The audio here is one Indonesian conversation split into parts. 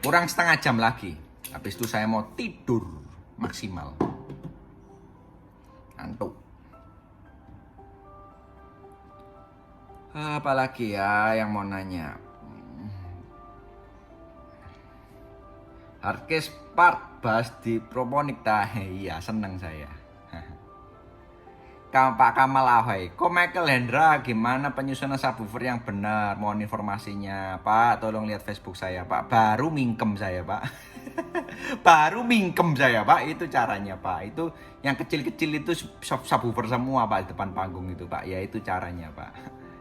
Kurang setengah jam lagi. Habis itu saya mau tidur maksimal. Ngantuk. Apalagi ya yang mau nanya. Hardcase part bahas di Proponik dah. Iya, seneng saya. Pak Kamal Ahoy, kok Michael Hendra gimana penyusunan subwoofer yang benar? Mohon informasinya, Pak. Tolong lihat Facebook saya, Pak. Baru mingkem saya, Pak. Baru mingkem saya, Pak. Itu caranya, Pak. Itu yang kecil-kecil itu subwoofer semua, Pak, di depan panggung itu, Pak. Ya itu caranya, Pak.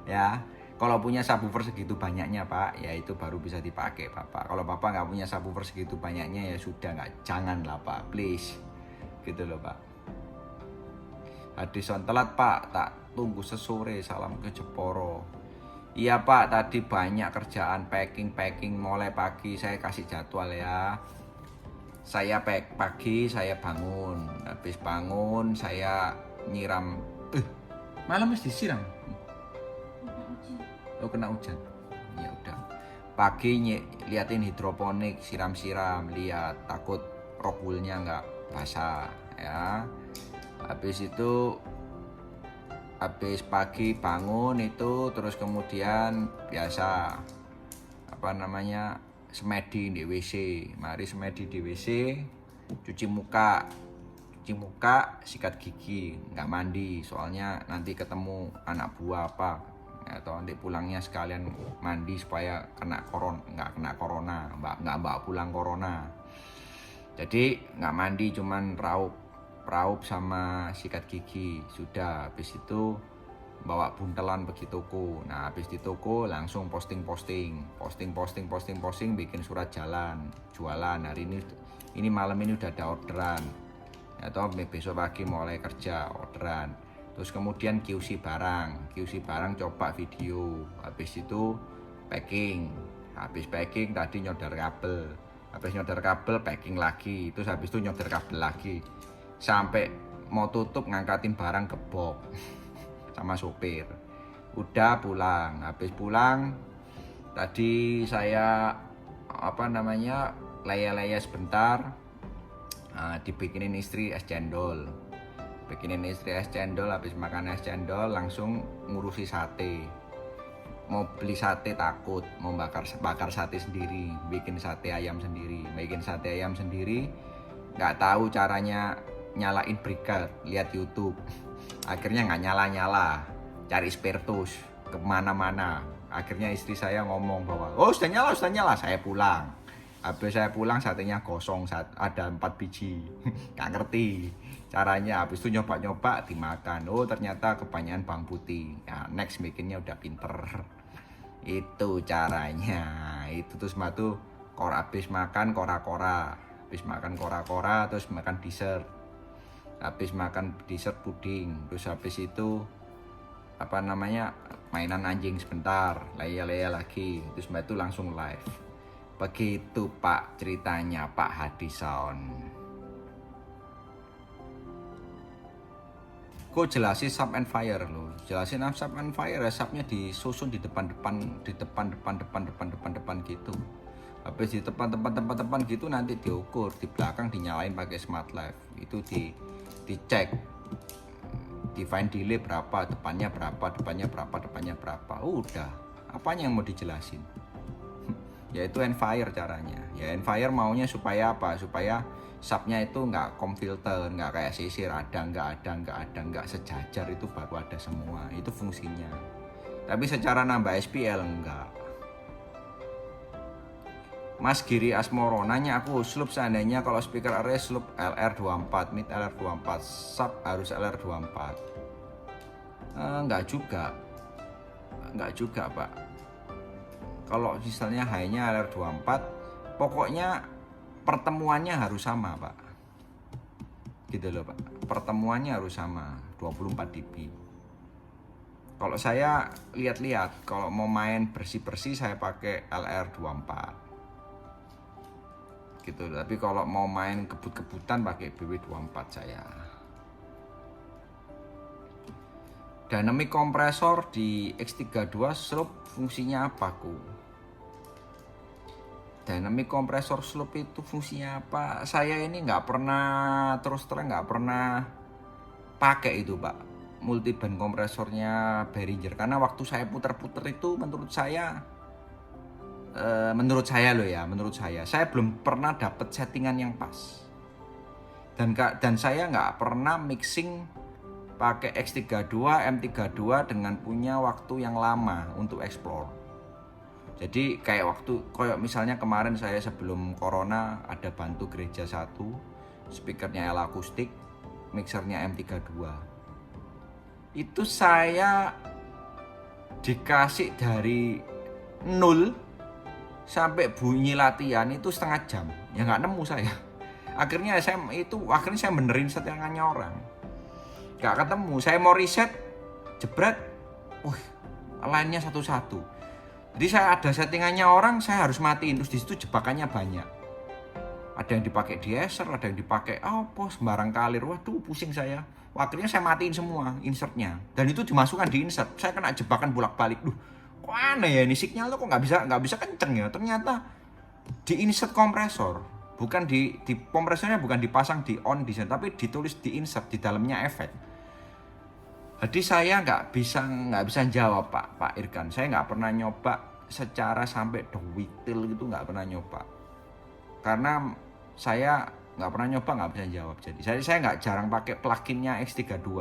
Ya. Kalau punya subwoofer segitu banyaknya, Pak, ya itu baru bisa dipakai, Bapak. Kalau Bapak nggak punya subwoofer segitu banyaknya, ya sudah nggak, janganlah, Pak. Please. Gitu loh, Pak. Hadison telat, Pak, tak tunggu sesore, salam ke Jeporo. Iya, Pak, tadi banyak kerjaan packing mulai pagi, saya kasih jadwal ya. Saya pagi saya bangun, habis bangun saya nyiram. Malam mesti disiram. Oh, kena hujan. Ya udah. Pagi liatin hidroponik, siram-siram, lihat takut rockwoolnya nggak basah ya. Habis pagi bangun itu terus kemudian biasa semedi di WC. Mari semedi di WC, cuci muka, sikat gigi, nggak mandi soalnya nanti ketemu anak buah apa atau nanti pulangnya sekalian mandi supaya nggak kena corona, nggak bawa pulang corona. Jadi nggak mandi, cuman raup sama sikat gigi. Sudah, habis itu bawa buntelan pergi toko. Nah, habis di toko langsung posting, bikin surat jualan. Hari ini malam ini udah ada orderan. Atau besok pagi mulai kerja orderan. Terus kemudian QC barang coba video. Habis itu packing. Habis packing tadi nyodar kabel. Habis nyodar kabel packing lagi. Terus habis itu nyodar kabel lagi. Sampai mau tutup ngangkatin barang ke box sama sopir. Udah pulang. Habis pulang tadi saya laya-laya sebentar. Dibikinin istri es cendol. Habis makan es cendol langsung ngurusi sate. Mau beli sate takut, mau bakar sate sendiri, bikin sate ayam sendiri. Nggak tahu caranya nyalain brigat, lihat YouTube. Akhirnya nggak nyala, cari spiritus kemana-mana. Akhirnya istri saya ngomong bahwa sudah nyala, saya pulang. Habis saya pulang satenya kosong, ada 4 biji. Nggak ngerti caranya. Habis itu nyoba dimakan. Ternyata kebanyakan bawang putih. Ya, next bikinnya udah pinter. Itu caranya. Itu terus habis makan kora-kora. Terus makan dessert. Habis makan dessert puding. Terus habis itu mainan anjing sebentar, laya-laya lagi. Terus itu langsung live. Begitu, Pak, ceritanya Pak Hadison. Kok jelasin sub and fire loh. Jelasin sub and fire ya, subnya disusun di depan gitu. Habis di depan gitu nanti diukur, di belakang dinyalain pakai smart light. Itu dicek. Define delay berapa, depannya berapa. Udah. Apanya yang mau dijelasin? Yaitu Enfire caranya. Ya Enfire maunya supaya apa? Supaya subnya itu nggak filter, nggak kayak sisir, nggak sejajar, itu baru ada semua. Itu fungsinya. Tapi secara nambah SPL enggak. Mas Giri Asmoro nanya aku sloop seandainya kalau speaker array sloop LR24, mid LR24, sub harus LR24. Enggak juga, Pak. Kalau misalnya high-nya LR24, pokoknya pertemuannya harus sama, Pak. Gitu loh, Pak. Pertemuannya harus sama, 24 dB. Kalau saya lihat-lihat, kalau mau main bersih-bersih saya pakai LR24. Gitu. Tapi kalau mau main kebut-kebutan pakai BW24 saya. Dynamic kompresor di X32 slope fungsinya apa, Ku? Dynamic kompresor slope itu fungsinya apa? Saya ini nggak pernah, terus terang nggak pernah pakai itu Pak, multiband kompresornya Behringer, karena waktu saya puter-puter itu menurut saya menurut saya belum pernah dapat settingan yang pas, dan saya nggak pernah mixing pakai X32, M32 dengan punya waktu yang lama untuk explore. Jadi kayak misalnya kemarin saya sebelum corona ada bantu gereja 1, speakernya L akustik, mixernya M32. Itu saya dikasih dari 0 sampai bunyi latihan itu setengah jam. Ya nggak nemu saya. Akhirnya saya benerin settingannya orang. Nggak ketemu. Saya mau reset, jebret, lainnya satu-satu. Jadi saya ada settingannya orang, saya harus matiin. Terus di situ jebakannya banyak. Ada yang dipakai deesser, ada yang dipakai sembarang kalir. Waduh, pusing saya. Akhirnya saya matiin semua insertnya. Dan itu dimasukkan di insert. Saya kena jebakan bolak-balik. Kok aneh ya ini signal tuh kok nggak bisa kenceng ya. Ternyata di insert kompresor, bukan di kompresornya bukan dipasang di on di sana, tapi ditulis di insert di dalamnya efek. Jadi saya nggak bisa jawab Pak Irgan. Saya nggak pernah nyoba secara sampai detail gitu, nggak pernah nyoba. Karena saya nggak pernah nyoba, nggak bisa jawab. Jadi saya nggak jarang pakai pluginnya X32.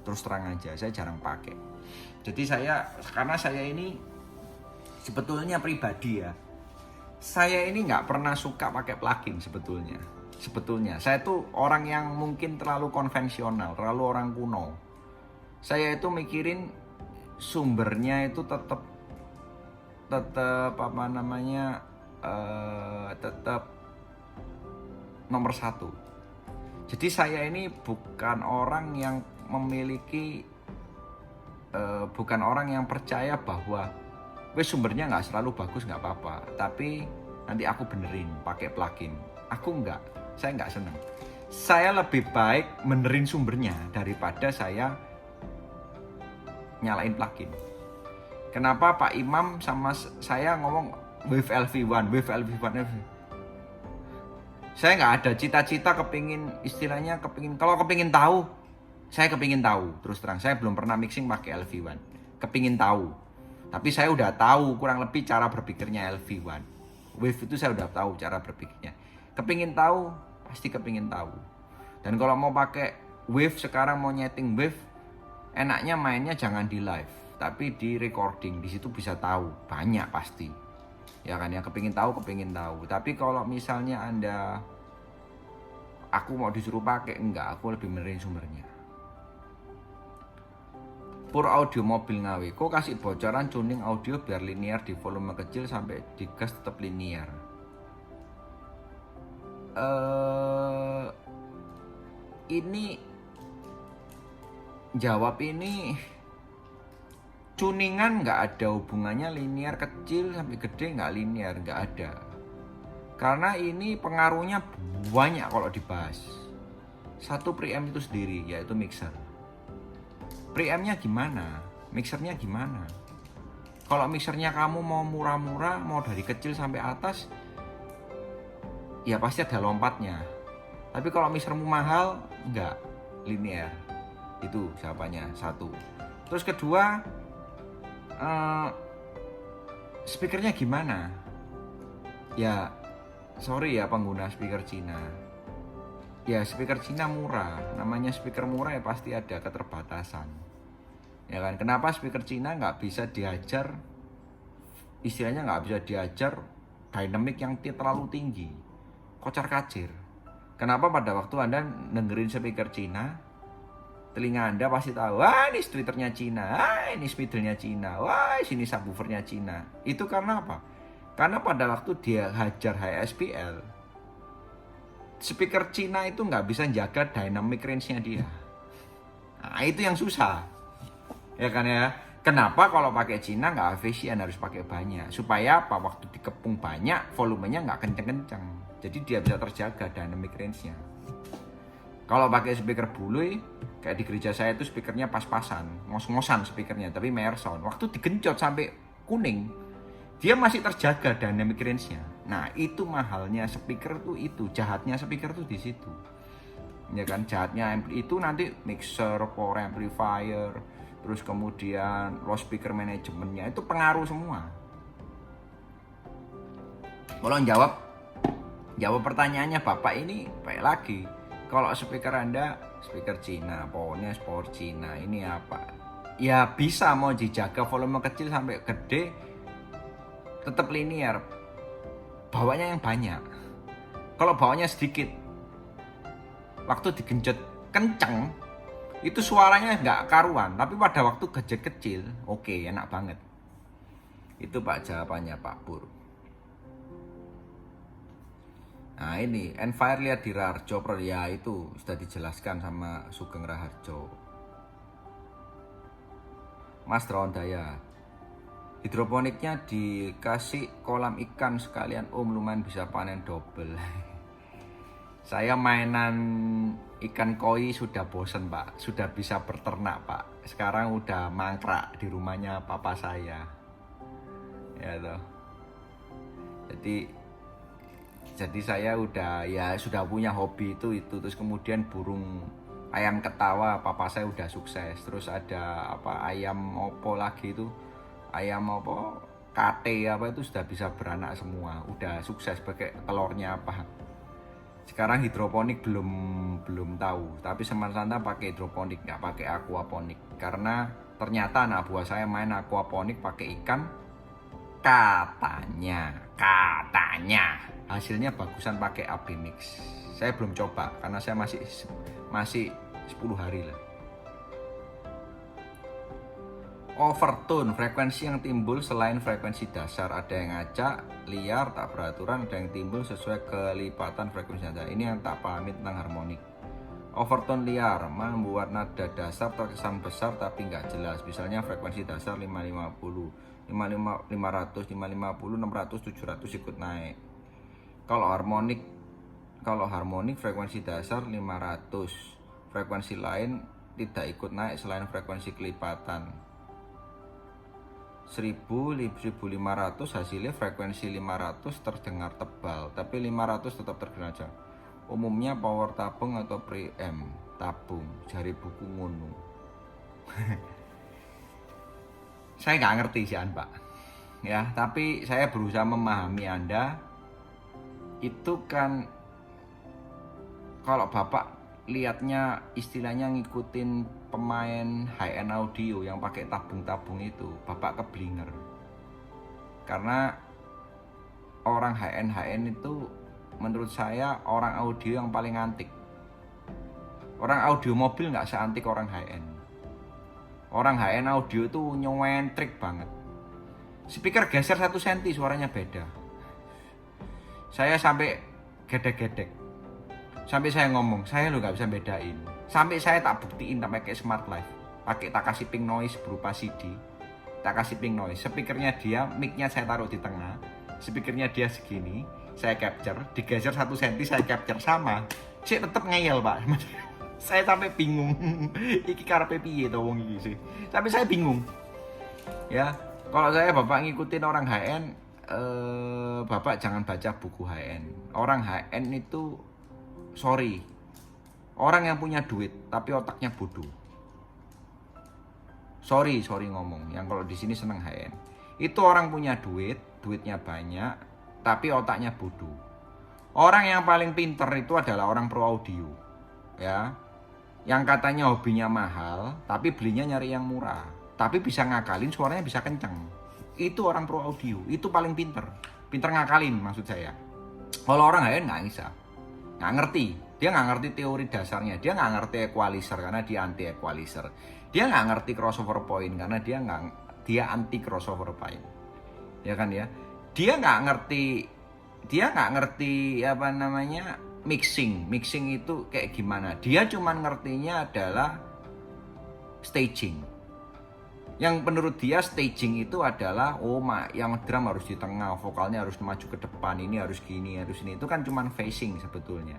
Terus terang aja, saya jarang pakai. Jadi karena saya ini sebetulnya pribadi ya, saya ini nggak pernah suka pakai plugin sebetulnya. Saya tuh orang yang mungkin terlalu konvensional, terlalu orang kuno. Saya itu mikirin sumbernya itu tetap nomor 1. Jadi saya ini bukan orang yang bukan orang yang percaya bahwa sumbernya nggak selalu bagus, nggak apa-apa, tapi nanti aku benerin pakai plugin. Saya nggak seneng. Saya lebih baik benerin sumbernya daripada saya nyalain plugin. Kenapa Pak Imam sama saya ngomong Wave LV1? Saya nggak ada cita-cita kalau kepingin tahu, saya kepingin tahu. Terus terang, saya belum pernah mixing pakai LV1. Kepingin tahu. Tapi saya udah tahu kurang lebih cara berpikirnya LV1. Wave itu saya udah tahu cara berpikirnya. Kepingin tahu, pasti kepingin tahu. Dan kalau mau pakai Wave sekarang, mau nyeting Wave, enaknya mainnya jangan di live, tapi di recording. Di situ bisa tahu banyak pasti. Ya kan, yang kepingin tahu. Tapi kalau misalnya aku mau disuruh pakai, enggak, aku lebih benerin sumbernya. Pur audio mobil ngawe, kok kasih bocoran tuning audio biar linear di volume kecil sampai di gas tetap linear. Jawab ini tuningan nggak ada hubungannya linear kecil sampai gede, nggak linear, nggak ada. Karena ini pengaruhnya banyak kalau dibahas. Satu preamp itu sendiri, yaitu mixer. Preampnya gimana? Mixernya gimana? Kalau mixernya kamu mau murah-murah, mau dari kecil sampai atas, ya pasti ada lompatnya. Tapi kalau mixermu mahal, enggak linear. Itu jawabannya, 1. Terus kedua, speakernya gimana? Ya, sorry ya pengguna speaker Cina. Ya, speaker Cina murah. Namanya speaker murah ya pasti ada keterbatasan. Ya kan? Kenapa speaker Cina nggak bisa diajar? Istilahnya nggak bisa diajar dynamic yang terlalu tinggi, kocar-kacir. Kenapa pada waktu Anda dengerin speaker Cina, telinga Anda pasti tahu, wah ini tweeternya Cina, ini speedernya Cina, wah sini subwoofernya Cina. Itu karena apa? Karena pada waktu dia hajar HSPL, speaker Cina itu nggak bisa jaga dynamic range-nya dia. Nah, itu yang susah. Ya kan ya? Kenapa kalau pakai Cina nggak efisien, harus pakai banyak. Supaya apa? Waktu dikepung banyak, volumenya nggak kenceng-kenceng. Jadi dia bisa terjaga dynamic range-nya. Kalau pakai speaker bulu, kayak di gereja saya itu speakernya pas-pasan, ngos-ngosan speakernya, tapi Meyer Sound. Waktu digencot sampai kuning, dia masih terjaga dynamic range-nya. Nah, itu mahalnya speaker tuh, itu jahatnya speaker tuh di situ. Ya kan, jahatnya itu nanti mixer, power amplifier, terus kemudian low speaker manajemennya itu pengaruh semua. Kalau jawab pertanyaannya Bapak ini baik lagi. Kalau speaker Anda speaker Cina, powernya power Cina, ini apa? Ya bisa mau dijaga volume kecil sampai gede tetap linear. Bawanya yang banyak. Kalau bawanya sedikit, waktu digenjot kenceng, itu suaranya nggak karuan. Tapi pada waktu genjot kecil, oke, enak banget. Itu Pak jawabannya Pak Pur. Nah ini, Enfire lihat di Raharjo Pro, ya itu sudah dijelaskan sama Sugeng Raharjo. Mas Rondaya, hidroponiknya dikasih kolam ikan sekalian lumayan bisa panen double. Saya mainan ikan koi sudah bosen Pak, sudah bisa berternak Pak. Sekarang udah mangkrak di rumahnya papa saya. Ya toh. Jadi saya sudah punya hobi itu terus kemudian burung ayam ketawa papa saya udah sukses. Terus ada ayam opo lagi itu, ayam apa kate apa itu sudah bisa beranak semua, udah sukses pakai telurnya apa. Sekarang hidroponik belum tahu, tapi Santa pakai hidroponik, nggak pakai aquaponik, karena ternyata anak buah saya main aquaponik pakai ikan, katanya hasilnya bagusan pakai AB mix. Saya belum coba karena saya masih 10 hari lah. Overtone, frekuensi yang timbul selain frekuensi dasar, ada yang ngacak, liar, tak beraturan, ada yang timbul sesuai kelipatan frekuensi dasar. Ini yang tak pahami tentang harmonik. Overtone liar membuat nada dasar terkesan besar tapi nggak jelas. Misalnya frekuensi dasar 550, 500, 550, 600, 700 ikut naik. Kalau harmonik frekuensi dasar 500, frekuensi lain tidak ikut naik selain frekuensi kelipatan. 1500 hasilnya frekuensi 500 terdengar tebal, tapi 500 tetap terdengar jauh. Umumnya power tabung atau preamp tabung, jari buku ngono. Saya nggak ngerti sih Pak, ya, tapi saya berusaha memahami Anda. Itu kan kalau Bapak lihatnya istilahnya ngikutin pemain high end audio yang pakai tabung-tabung itu, Bapak keblinger. Karena orang high end itu menurut saya orang audio yang paling antik. Orang audio mobil nggak seantik orang high end. Orang high end audio itu nyentrik banget. Speaker geser 1 cm suaranya beda. Saya sampai gedek-gedek. Sampai saya ngomong, saya lo nggak bisa bedain. Sampai saya tak buktiin tak pakai smart life, tak kasih ping noise berupa CD, tak kasih ping noise. Speakernya dia, mic-nya saya taruh di tengah, speakernya dia segini, saya capture, digeser 1 cm saya capture sama, saya tetap ngeyel Pak. Saya sampai bingung, iki karepe piye to wong iki sih. Tapi saya bingung. Ya, kalau saya Bapak ngikutin orang HN, Bapak jangan baca buku HN. Orang HN itu orang yang punya duit tapi otaknya bodoh. Sorry ngomong, yang kalau di sini seneng HN. Itu orang punya duitnya banyak tapi otaknya bodoh. Orang yang paling pinter itu adalah orang pro audio. Ya. Yang katanya hobinya mahal tapi belinya nyari yang murah. Tapi bisa ngakalin, suaranya bisa kenceng. Itu orang pro audio, itu paling pinter. Pinter ngakalin maksud saya. Kalau orang HN nggak bisa. Nggak ngerti, dia nggak ngerti teori dasarnya, dia nggak ngerti equalizer karena dia anti equalizer, dia nggak ngerti crossover point karena dia anti crossover point, ya kan ya, dia nggak ngerti apa namanya mixing itu kayak gimana, dia cuman ngertinya adalah staging. Yang menurut dia staging itu adalah yang drum harus di tengah, vokalnya harus maju ke depan, ini harus gini, harus ini. Itu kan cuman facing sebetulnya.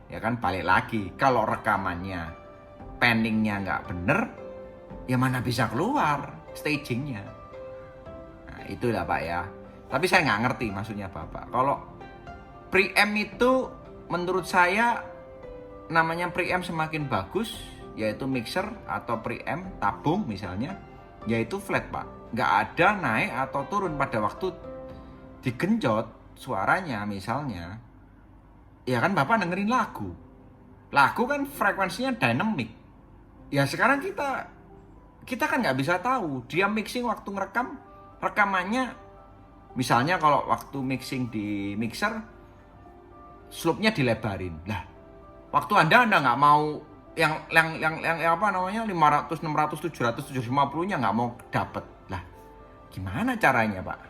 Ya kan, balik lagi, kalau rekamannya panningnya nggak bener, ya mana bisa keluar stagingnya. Nah itulah Pak ya. Tapi saya nggak ngerti maksudnya Bapak. Kalau preamp itu menurut saya namanya preamp semakin bagus, yaitu mixer atau preamp tabung misalnya, yaitu flat Pak. Nggak ada naik atau turun pada waktu digenjot suaranya misalnya. Ya kan Bapak dengerin lagu. Lagu kan frekuensinya dynamic. Ya sekarang kita kan nggak bisa tahu dia mixing waktu ngerekam, rekamannya misalnya kalau waktu mixing di mixer slope-nya dilebarin. Lah, waktu Anda nggak mau yang apa namanya 500, 600, 700, 750-nya nggak mau dapet. Lah, gimana caranya, Pak?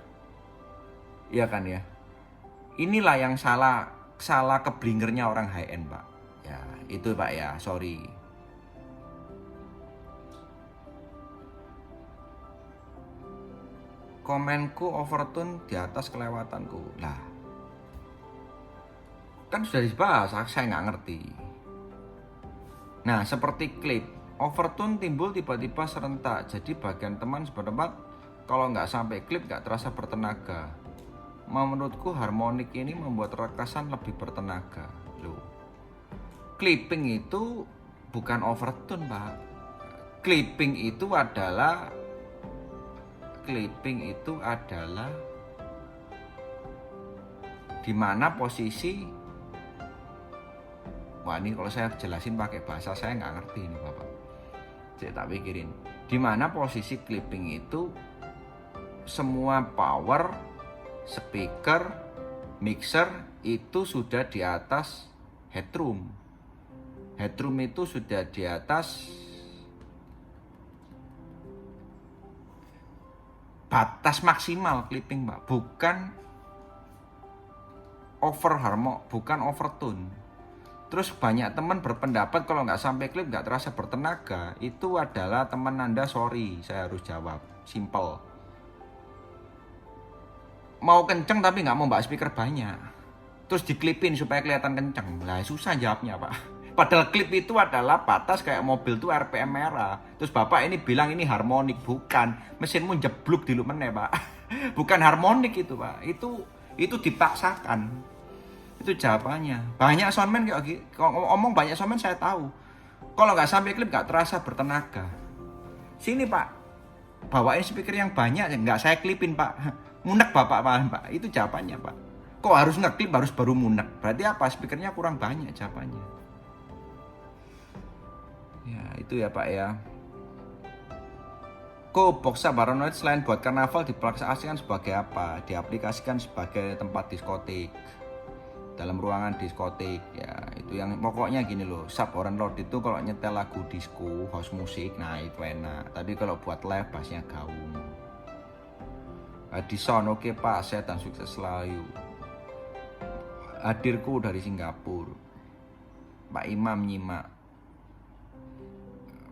Iya kan ya? Inilah yang salah keblingernya orang high end, Pak. Ya, itu Pak ya, sorry. Komenku overtune di atas kelewatanku. Lah, kan sudah dibahas, saya nggak ngerti. Nah, seperti klip, overtune timbul tiba-tiba serentak. Jadi bagian teman seberempat, kalau nggak sampai klip nggak terasa bertenaga. Menurutku harmonik ini membuat rekasan lebih bertenaga. Loh, clipping itu bukan overtune, Pak. Clipping itu adalah di mana posisi. Wah, ini kalau saya jelasin pakai bahasa saya nggak ngerti ini Bapak. Saya tak pikirin. Di mana posisi clipping itu semua power, speaker, mixer itu sudah di atas headroom. Headroom itu sudah di atas batas maksimal clipping, Pak. Bukan bukan overtune. Terus banyak teman berpendapat kalau nggak sampai klip nggak terasa bertenaga. Itu adalah teman Anda, sorry, saya harus jawab. Simple. Mau kenceng tapi nggak mau mbak speaker banyak. Terus diklipin supaya kelihatan kenceng. Lah susah jawabnya, Pak. Padahal klip itu adalah batas kayak mobil tuh RPM merah. Terus Bapak ini bilang ini harmonik. Bukan. Mesinmu jeblok di lu meneh, Pak. Bukan harmonik itu, Pak. Itu dipaksakan. Itu jawabannya. Banyak soundman kayak gitu. Kalau ngomong banyak soundman saya tahu. Kalau nggak sampai klip nggak terasa bertenaga. Sini Pak, bawain speaker yang banyak, nggak saya klipin Pak. Munek Bapak, Pak. Itu jawabannya Pak. Kok harus ngeklip harus baru munek? Berarti apa? Speakernya kurang banyak jawabannya. Ya itu ya Pak ya. Kok Boxa Paranoid selain buat karnaval diaplikasikan sebagai apa? Diaplikasikan sebagai tempat diskotik. Dalam ruangan diskotik ya, itu yang pokoknya gini loh. Sub Orange Load itu kalau nyetel lagu disco, house musik, nah itu enak. Tapi kalau buat live bassnya gaung. Adison, oke Pak, saya dan sukses selalu. Hadirku dari Singapura. Pak Imam nyimak.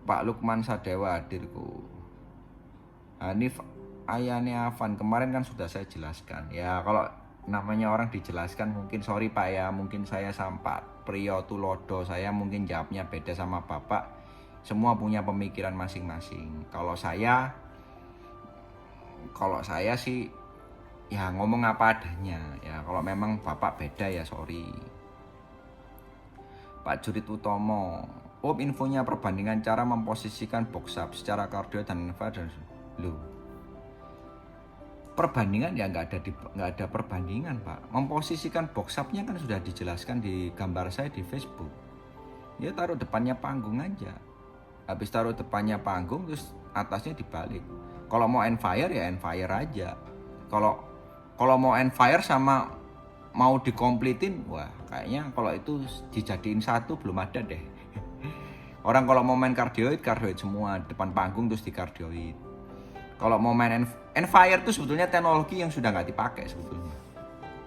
Pak Lukman Sadewa hadirku. Hanif Ayane Afan kemarin kan sudah saya jelaskan. Ya kalau namanya orang dijelaskan mungkin sorry Pak ya, mungkin saya sampai Priyo Tulodo, saya mungkin jawabnya beda sama Bapak. Semua punya pemikiran masing-masing. Kalau saya sih ya ngomong apa adanya. Ya kalau memang Bapak beda ya sorry. Pak Jurit Utomo, infonya perbandingan cara memposisikan box up secara kardio dan dan loh. Perbandingan ya nggak ada perbandingan Pak. Memposisikan box up-nya kan sudah dijelaskan di gambar saya di Facebook. Ya taruh depannya panggung aja. Habis taruh depannya panggung terus atasnya dibalik. Kalau mau end fire ya end fire aja. Kalau mau end fire sama mau dikomplitin, wah kayaknya kalau itu dijadiin satu belum ada deh. Orang kalau mau main kardioid semua depan panggung terus di kardioid. Kalau mau main Enfire itu sebetulnya teknologi yang sudah nggak dipakai sebetulnya.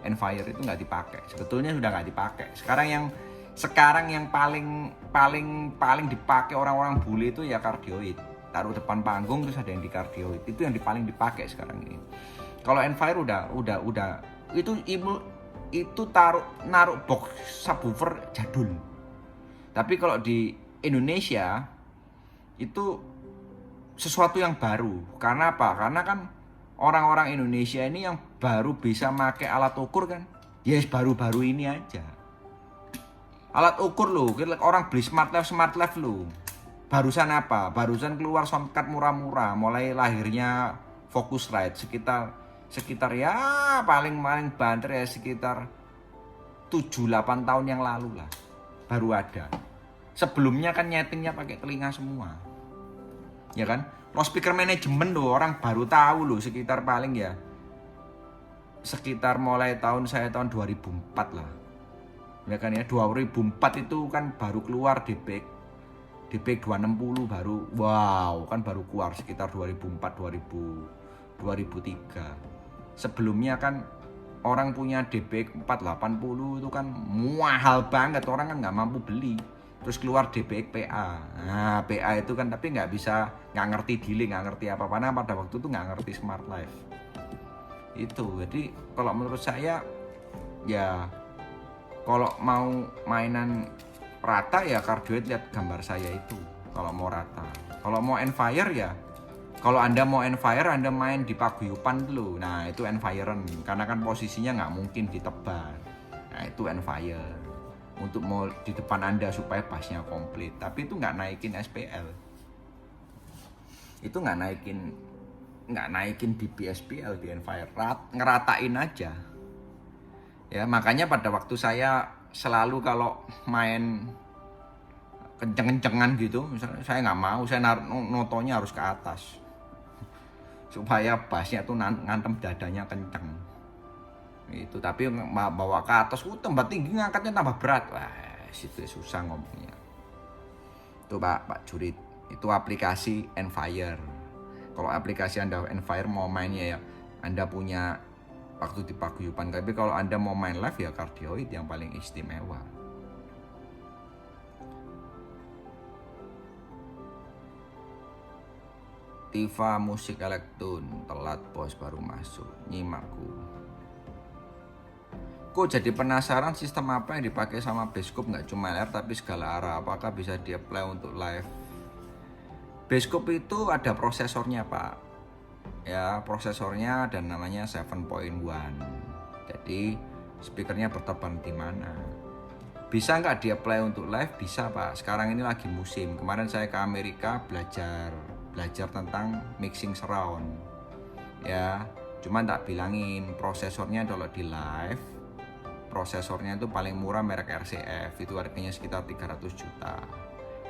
Enfire itu nggak dipakai, sebetulnya sudah nggak dipakai. Sekarang yang paling dipakai orang-orang bule itu ya kardioid. Taruh depan panggung terus ada yang di kardioid. Itu yang paling dipakai sekarang ini. Kalau Enfire udah itu naruh box subwoofer jadul. Tapi kalau di Indonesia itu sesuatu yang baru. Karena apa? Karena kan orang-orang Indonesia ini yang baru bisa pakai alat ukur kan, yes baru-baru ini aja. Alat ukur lo, orang beli smart life lo. Barusan apa? Barusan keluar soundcard murah-murah, mulai lahirnya Focusrite sekitar ya paling banter ya sekitar 7-8 tahun yang lalu lah baru ada. Sebelumnya kan nyetingnya pakai telinga semua, ya kan? Loudspeaker management loh, orang baru tahu loh sekitar paling ya sekitar mulai saya tahun 2004 lah, ya kan ya. 2004 itu kan baru keluar DPX 260 baru, wow kan baru keluar sekitar 2004 2003. Sebelumnya kan orang punya DPX 480 itu kan mahal banget, orang kan nggak mampu beli. Terus keluar DPX PA. Nah PA itu kan tapi nggak ngerti delay, nggak ngerti apa-apa. Nah pada waktu itu nggak ngerti smart life. Itu jadi kalau menurut saya ya kalau mau mainan rata ya Cardioid lihat gambar saya itu kalau mau rata. Kalau mau Enfire ya kalau Anda mau Enfire, Anda main di paguyuban dulu. Nah, itu Enfiren. Karena kan posisinya nggak mungkin ditebal. Nah, itu Enfire. Untuk mau di depan Anda supaya bassnya komplit. Tapi itu nggak naikin SPL. Itu nggak naikin dB SPL di Enfire. Ngeratain aja. Ya, makanya pada waktu saya selalu kalau main kenceng-kencengan gitu, misalnya saya nggak mau, saya notonya harus ke atas supaya bassnya tuh ngantem dadanya kenceng itu. Tapi bawa ke atas tambah tinggi, ngangkatnya tambah berat, wah situ susah ngomongnya. Itu Pak Jurid, itu aplikasi Enfire. Kalau aplikasi Anda Enfire mau mainnya ya Anda punya waktu di paguyuban, tapi kalau Anda mau main live ya Cardioid yang paling istimewa. Tifa musik elektron, telat bos baru masuk, nyimakku. Kok jadi penasaran sistem apa yang dipakai sama Basscoop, nggak cuma LR tapi segala arah, apakah bisa di-apply untuk live? Basscoop itu ada prosesornya Pak, ya prosesornya dan namanya 7.1. Jadi speakernya berteban di mana? Bisa nggak di-apply untuk live? Bisa Pak, sekarang ini lagi musim. Kemarin saya ke Amerika belajar tentang mixing surround ya, cuman tak bilangin prosesornya kalau di live prosesornya itu paling murah merek RCF, itu harganya sekitar 300 juta.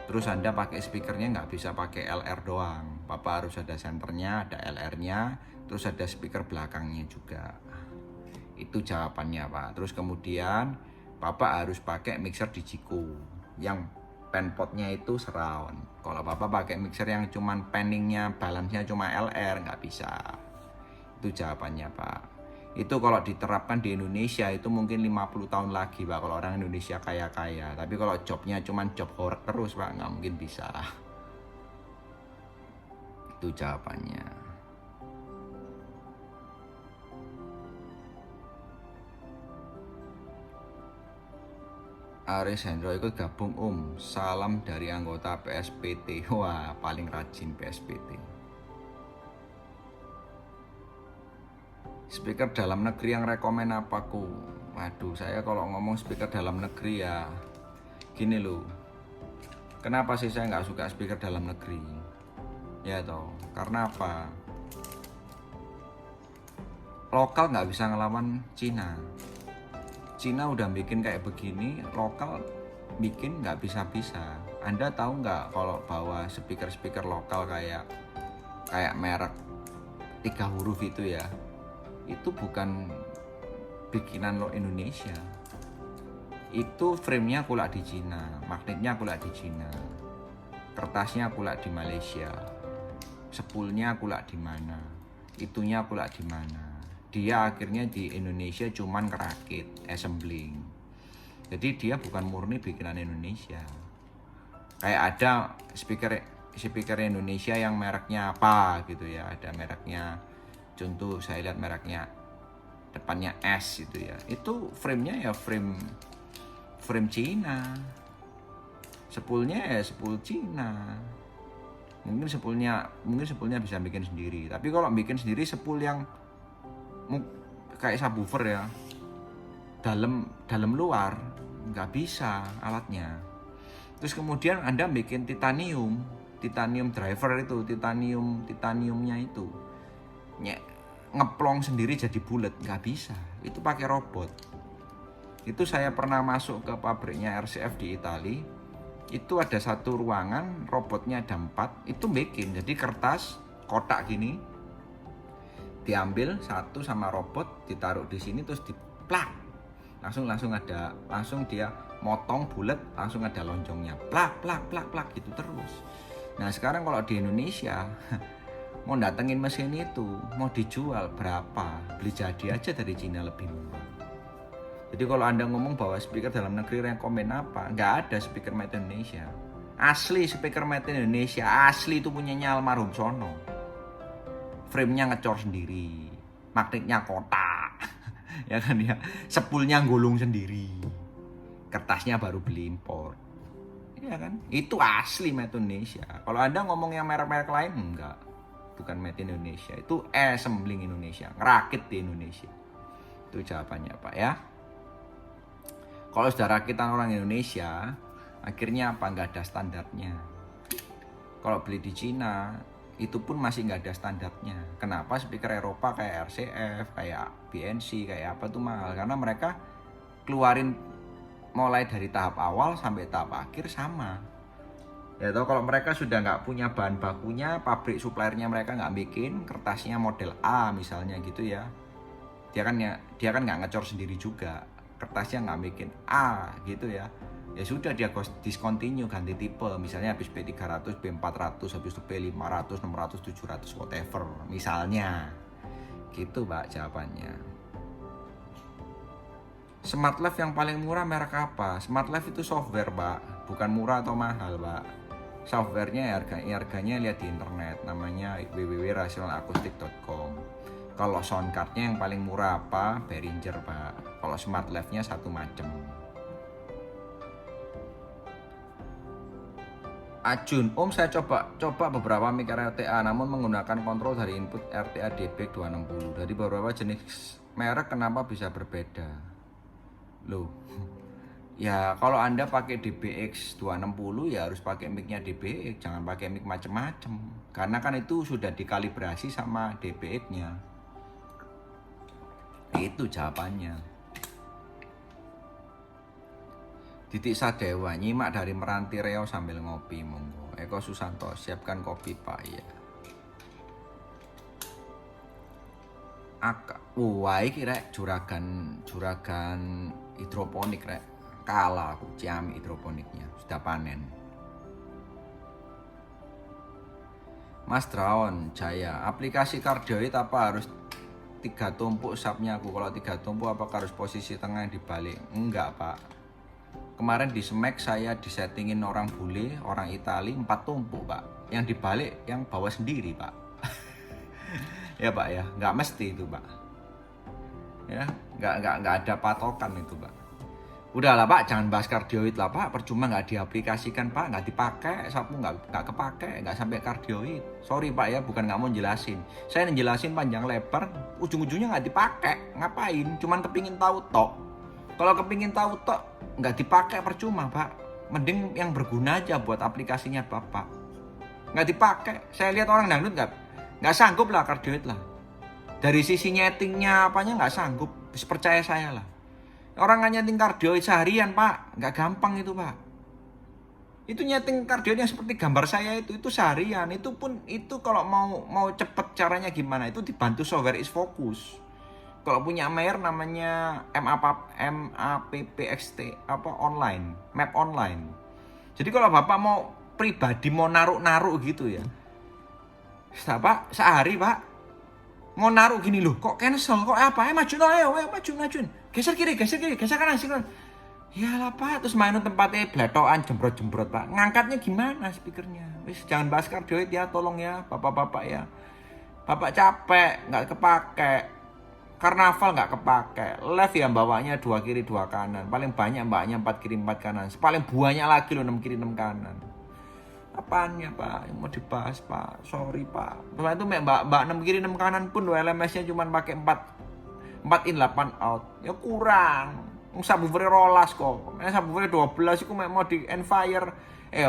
Terus Anda pakai speakernya nggak bisa pakai LR doang, Bapak harus ada senternya, ada LR-nya, terus ada speaker belakangnya juga. Itu jawabannya Pak. Terus kemudian Bapak harus pakai mixer Digico yang penpotnya itu surround. Kalau Bapak pakai mixer yang cuman panningnya, balance-nya cuma LR, nggak bisa. Itu jawabannya Pak. Itu kalau diterapkan di Indonesia itu mungkin 50 tahun lagi Pak, kalau orang Indonesia kaya-kaya. Tapi kalau jobnya cuman job horek terus Pak, nggak mungkin bisa. Itu jawabannya. Aris Hendro ikut gabung salam dari anggota PSPT. Wah paling rajin PSPT. Speaker dalam negeri yang rekomen apa ku? Waduh saya kalau ngomong speaker dalam negeri ya gini loh. Kenapa sih saya nggak suka speaker dalam negeri? Ya toh, karena apa? Lokal nggak bisa ngelawan Cina. Cina udah bikin kayak begini, lokal bikin nggak bisa-bisa. Anda tahu nggak kalau bawa speaker lokal kayak merek 3 huruf itu ya, itu bukan bikinan lo Indonesia. Itu frame-nya kulak di Cina, magnetnya kulak di Cina, kertasnya kulak di Malaysia, spoolnya kulak di mana, itunya kulak di mana. Dia akhirnya di Indonesia cuman kerakit, assembling. Jadi dia bukan murni bikinan Indonesia. Kayak ada speaker Indonesia yang mereknya apa gitu ya, ada mereknya, contoh saya lihat mereknya depannya S gitu ya. Itu frame-nya ya frame Cina. Spoolnya ya spool Cina. Mungkin spoolnya bisa bikin sendiri. Tapi kalau bikin sendiri spool yang kayak subwoofer ya, dalam luar nggak bisa alatnya. Terus kemudian Anda bikin titanium driver itu, titaniumnya itu ngeplong sendiri jadi bulat, nggak bisa. Itu pakai robot. Itu saya pernah masuk ke pabriknya RCF di Italia. Itu ada satu ruangan, robotnya ada 4, itu bikin. Jadi kertas kotak gini diambil satu sama robot, ditaruh di sini terus diplak. Langsung dia motong bulat, langsung ada lonjongnya. Plak gitu terus. Nah, sekarang kalau di Indonesia mau datengin mesin itu, mau dijual berapa? Beli jadi aja dari Cina lebih murah. Jadi kalau Anda ngomong bahwa speaker dalam negeri rekomen apa? Nggak ada speaker made in Indonesia. Asli speaker made in Indonesia, asli itu punyanya almarhum sono. Frame-nya ngecor sendiri, magnetnya kotak, ya kan ya. Sepulnya gulung sendiri, kertasnya baru beli impor, ya kan. Itu asli made in Indonesia. Kalau Anda ngomong yang merek-merek lain, enggak, bukan made in Indonesia. Itu assembling Indonesia, ngerakit di Indonesia. Itu jawabannya Pak ya. Kalau sudah rakitan orang Indonesia, akhirnya apa? Nggak ada standarnya. Kalau beli di Cina, itu pun masih nggak ada standarnya. Kenapa speaker Eropa kayak RCF, kayak BNC, kayak apa tuh mahal? Karena mereka keluarin mulai dari tahap awal sampai tahap akhir sama. Ya toh, kalau mereka sudah nggak punya bahan bakunya, pabrik suppliernya mereka nggak bikin, kertasnya model A misalnya gitu ya. Dia kan nggak ngecor sendiri juga, kertasnya nggak bikin A gitu ya. Ya sudah, dia discontinue, ganti tipe, misalnya habis B300, B400, habis itu B500, 600, 700, whatever misalnya. Gitu Pak jawabannya. Smart Life yang paling murah merek apa? Smart Life itu software Pak, bukan murah atau mahal Pak. Softwarenya harganya lihat di internet, namanya www.rationalakustik.com. Kalau soundcardnya yang paling murah apa? Behringer Pak. Kalau Smart Life-nya satu macam. Ajun, Om saya coba beberapa mic RTA namun menggunakan kontrol dari input RTA DBX 260. Dari beberapa jenis merek kenapa bisa berbeda? Loh, ya kalau Anda pakai DBX 260 ya harus pakai mic-nya DBX, jangan pakai mic macem-macem. Karena kan itu sudah dikalibrasi sama DBX-nya. Itu jawabannya. Titik Sadewa, nyimak dari Meranti Riau sambil ngopi, monggo. Eko Susanto, siapkan kopi Pak ya. Wah iki rek juragan hidroponik rek. Kalah aku Ciami hidroponiknya, sudah panen. Mas Draon Jaya, aplikasi kardioid apa harus 3 tumpuk subnya aku? Kalau 3 tumpuk apakah harus posisi tengah yang dibalik? Enggak Pak. Kemarin di Smack saya disettingin orang bule, orang Itali 4 tumpuk Pak. Yang dibalik, yang bawa sendiri Pak. Ya Pak ya, nggak mesti itu Pak. Ya, nggak ada patokan itu Pak. Udahlah Pak, jangan bahas kardioid lah Pak. Percuma nggak diaplikasikan Pak, nggak dipakai, sapu nggak kepake, nggak sampai kardioid. Sorry Pak ya, bukan nggak mau jelasin. Saya ngejelasin panjang lebar, ujung-ujungnya nggak dipakai. Ngapain? Cuman kepingin tahu tok. Kalau kepingin tahu tok, nggak dipakai percuma Pak. Mending yang berguna aja buat aplikasinya Bapak. Nggak dipakai. Saya lihat orang dangdut nggak sanggup lah kardioid lah. Dari sisi nyetingnya apanya nggak sanggup. Percaya saya lah. Orang nggak nyeting kardioid seharian Pak, nggak gampang itu Pak. Itu nyeting kardioid yang seperti gambar saya itu seharian. Itu pun itu kalau mau cepet caranya gimana? Itu dibantu software Isfocus. Kalau punya Mayer namanya MAPPXT online, map online. Jadi kalau Bapak mau pribadi mau naruh gitu ya. Pak, sehari Pak mau naruh gini loh, kok cancel, kok apa? Maju maju. Geser kiri, geser kanan. Iyalah Pak, terus mainin tempatnya bletokan jembrot Pak. Ngangkatnya gimana speakernya? Wis jangan bahas kardioid ya, tolong ya, Bapak-bapak ya. Bapak capek, nggak kepake. Karnaval nggak kepake, live ya bawanya 2 kiri 2 kanan, paling banyak mbaknya 4 kiri 4 kanan, paling banyak lagi loh 6 kiri 6 kanan. Apanya Pak yang mau dibahas Pak? Sorry Pak. Cuma itu mbak 6 kiri 6 kanan pun LMS-nya cuma pakai 4 4 in 8 out. Ya kurang. Subwoofer rolas kok. Subwoofer 12 iku mau di Enfire,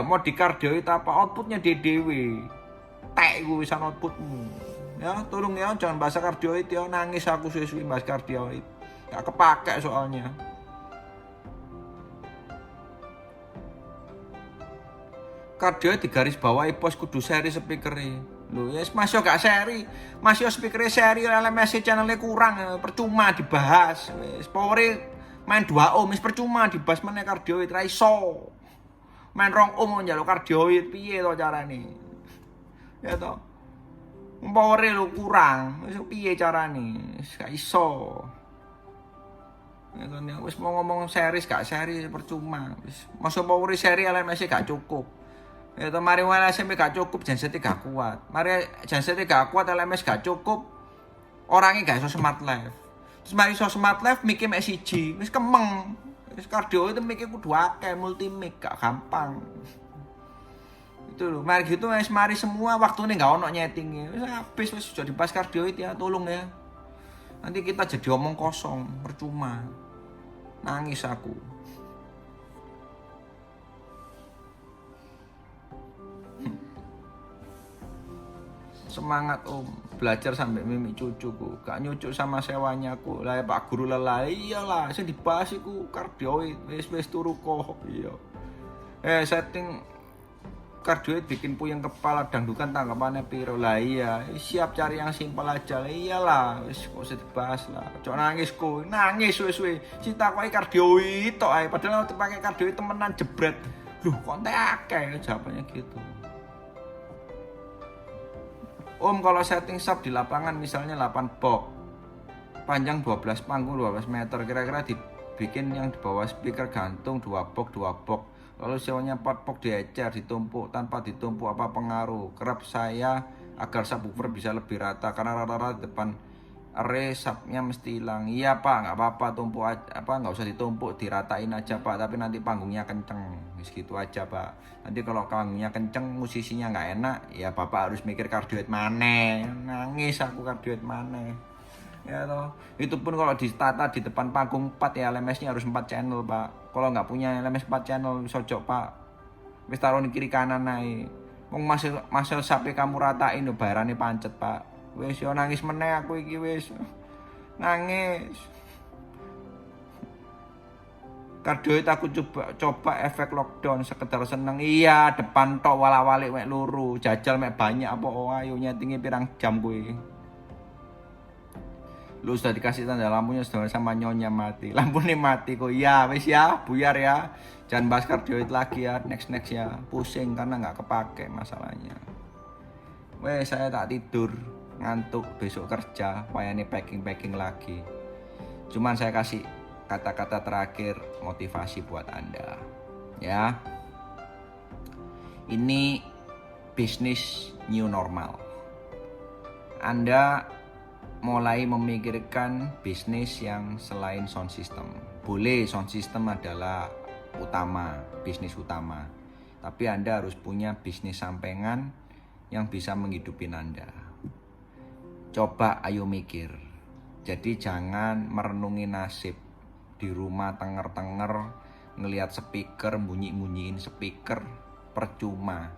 mau di cardioid apa outputnya dewe. Tek iku wisan outputmu. Ya, tolong ya jangan bahasa cardioid ya, nangis aku suwe-suwe bahas cardioid. Gak kepake soalnya. Cardioid di garis bawahi bos kudu seri speaker-e. Lho, ya masih gak seri. Masih speaker-e seri LMS channel-e kurang, percuma dibahas. Wis power main 2 ohm wis percuma dibahas meneh cardioid ra iso. Main 2 ohm njaluk cardioid piye to carane? Ya to. Power-e lho kurang, wis piye carane? Wis gak iso. Ya kan wis mau ngomong series gak seri percuma. Wis masuk power seri LMS gak cukup. Ya to mari LMS gak cukup genset gak kuat. Mari genset gak kuat LMS gak cukup. Orangnya gak iso smart life. Terus mari iso smart life mic mek siji, wis kemeng. Wis cardio itu mic kudu akeh, multi mic gak gampang. Itu lho, mari gitu wis mari semua waktune gak ono nyetinge. Wis habis wis sudah dibahas cardioid ya, tolong ya. Nanti kita jadi omong kosong, percuma. Nangis aku. Semangat om, belajar sampai mimik cucuku, gak nyucuk sama sewanya aku. Lah Pak Guru lelah, iyalah, saya dibahas iku cardioid, wis turu kok, iya. Setting cardioid bikin puyeng kepala, dangdukan tanggapannya piro lah iya. Siap cari yang simpel aja lah, iyalah, wis kok usah dibahas lah. Cok nangis ku, nangis suwe-suwe. Cita kowe cardioid tok ae, padahal waktu pakai cardioid temenan jebret. Loh, konten akeh jawabannya gitu. Om kalau setting sub di lapangan misalnya 8 box panjang 12 panggung 12 meter kira-kira dibikin yang di bawah speaker gantung 2 box lalu sewanya 4 box diecer ditumpuk tanpa ditumpuk apa pengaruh kerap saya agar subwoofer bisa lebih rata karena rata-rata di depan array subnya mesti hilang. Iya pak, nggak apa-apa tumpuk aja, nggak usah ditumpuk, diratain aja pak, tapi nanti panggungnya kenceng, gitu aja pak. Nanti kalau panggungnya kenceng musisinya nggak enak ya bapak harus mikir cardioid maneh. Nangis aku cardioid maneh ya toh. Itu pun kalau ditata di depan panggung 4 ya LMS nya harus 4 channel pak. Kalau nggak punya LMS 4 channel sojok pak, wis taruh di kiri kanan naik. Wong masih sampai kamu ratain lho bayarane pancet pak. Wis yo nangis meneh aku iki wis. Nangis. Cardioid aku coba efek lockdown sekedar seneng. Iya, depan tok wala-walik mek loro, jajal mek banyak apa ayo nyetinge pirang jam kuwi. Lu sudah dikasih tanda lampunya sudah sama nyonya mati. Lampunya mati kok. Ya, wis ya, buyar ya. Jangan bahas cardioid lagi ya, next ya. Pusing karena nggak kepake masalahnya. Wes saya tak tidur. Ngantuk besok kerja, wayane packing lagi. Cuman saya kasih kata-kata terakhir motivasi buat Anda. Ya. Ini bisnis new normal. Anda mulai memikirkan bisnis yang selain sound system. Boleh sound system adalah bisnis utama. Tapi Anda harus punya bisnis sampingan yang bisa menghidupin Anda. Coba ayo mikir. Jadi jangan merenungi nasib di rumah tenger-tenger ngelihat speaker, bunyi-bunyiin speaker percuma.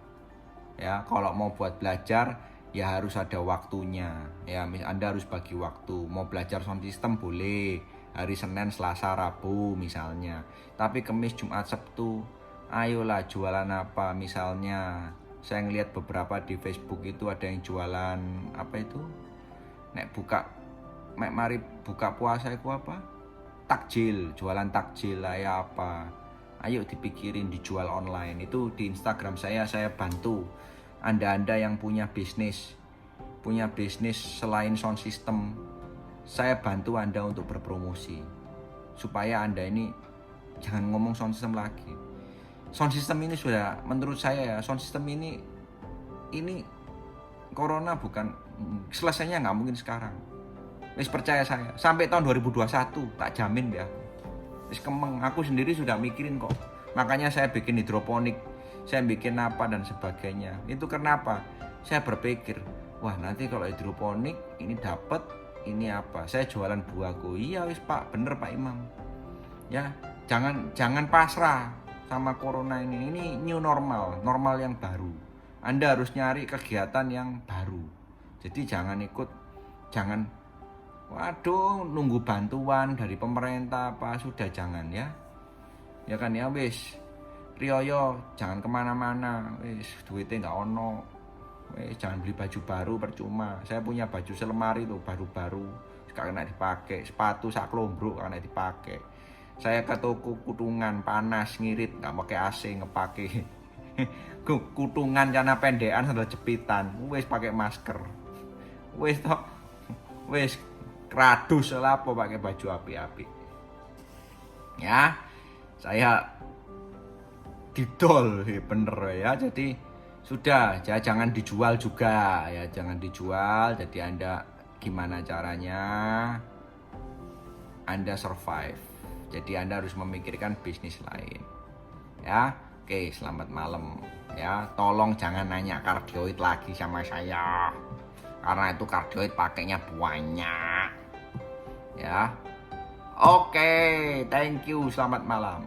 Ya, kalau mau buat belajar ya harus ada waktunya. Ya, Anda harus bagi waktu. Mau belajar sound system boleh hari Senin, Selasa, Rabu misalnya. Tapi Kamis, Jumat, Sabtu ayolah jualan apa misalnya. Saya ngelihat beberapa di Facebook itu ada yang jualan apa itu? Mari buka puasa itu apa? Takjil, jualan takjil lah ya apa. Ayo dipikirin dijual online. Itu di Instagram saya bantu Anda yang punya bisnis selain sound system. Saya bantu Anda untuk berpromosi supaya Anda ini jangan ngomong sound system lagi. Sound system ini sudah menurut saya ya, sound system ini corona bukan selesainya nggak mungkin sekarang. Wis percaya saya, sampai tahun 2021 tak jamin ya. Wis kemeng, aku sendiri sudah mikirin kok. Makanya saya bikin hidroponik, saya bikin apa dan sebagainya. Itu kenapa? Saya berpikir, wah nanti kalau hidroponik ini dapat ini apa, saya jualan buahku. Iya wis Pak, bener Pak Imam. Ya, jangan pasrah sama corona ini new normal, normal yang baru. Anda harus nyari kegiatan yang baru. Jadi jangan waduh nunggu bantuan dari pemerintah apa, sudah jangan ya. Ya kan ya wis. Rioyo jangan kemana-mana, wis duitnya nggak ono. Jangan beli baju baru percuma. Saya punya baju selemari tuh baru-baru, gak kena dipakai. Sepatu sak lombrok gak kena dipakai. Saya ke toko kutungan panas ngirit, nggak pakai AC ngepake. Kutungan celana pendekan sandal jepitan, wes pakai masker. Wes toh, wes kradus lah apa pakai baju api-api. Ya, saya didol bener ya. Jadi sudah, ya jangan dijual juga ya, jangan dijual. Jadi Anda gimana caranya Anda survive. Jadi Anda harus memikirkan bisnis lain. Ya, oke, selamat malam. Ya, tolong jangan nanya kardioid lagi sama saya. Karena itu kardioid pakainya banyak. Ya. Oke, thank you, selamat malam.